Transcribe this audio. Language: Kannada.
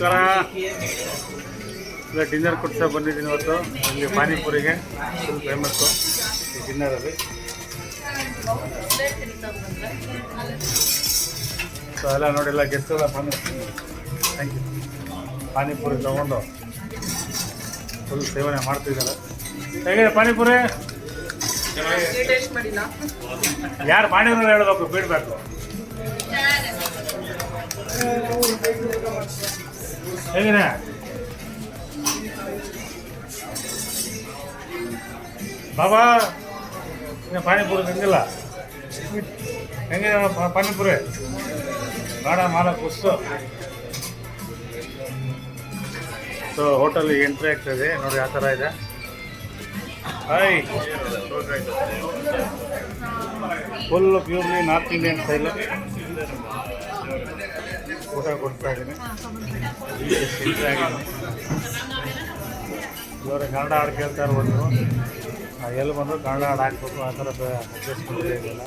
ನಮಸ್ಕಾರ. ಇಲ್ಲ ಡಿನ್ನರ್ ಕೊಡ್ಸೋ ಬಂದಿದ್ದೀನಿ ಇವತ್ತು. ಇಲ್ಲಿ ಪಾನಿಪುರಿಗೆ ಫುಲ್ ಫೇಮಸ್ಸು ಈ ಡಿನ್ನರಲ್ಲಿ. ಸೊ ಎಲ್ಲ ನೋಡಿಲ್ಲ ಗೆಸ್ಟ್ ಎಲ್ಲ ಬಂದು ಥ್ಯಾಂಕ್ ಯು. ಪಾನಿಪುರಿ ತೊಗೊಂಡು ಫುಲ್ ಸೇವನೆ ಮಾಡ್ತಿದ್ದಾರೆ. ಹೇಗಿದೆ ಪಾನಿಪುರಿ? ಯಾರು ಮಾಡಿದ್ರು ಹೇಳ್ಬೇಕು, ಫೀಡ್ಬ್ಯಾಕು. ಹೇಗಿದೆ ಬಾಬಾ? ಪಾನಿಪುರಿ ತಿಂದಿಲ್ಲ, ಹೆಂಗಿದೆ ಪಾನಿಪುರಿ? ಬೇಡ ಮಾಲ ಕುಸ್ತು. ಸೊ ಹೋಟೆಲ್ಗೆ ಎಂಟ್ರಿ ಆಗ್ತಾಯಿದೆ ನೋಡಿ, ಆ ಥರ ಇದೆ. Hi, full purely north Indian style ಊಟ ಕೊಡ್ತಾ ಇದ್ದೀನಿ. ಎಂಟ್ರಿ ಆಗಿದೆ. ಇವರು ಕನ್ನಡ ಹಾಡು ಕೇಳ್ತಾ ಇರ್ಬೋದು. ಎಲ್ಲಿ ಬಂದರೂ ಕನ್ನಡ ಹಾಡು ಹಾಕ್ಬೇಕು, ಆ ಥರ ಅಡ್ಜಸ್ಟ್ ಇದೆಯಲ್ಲ.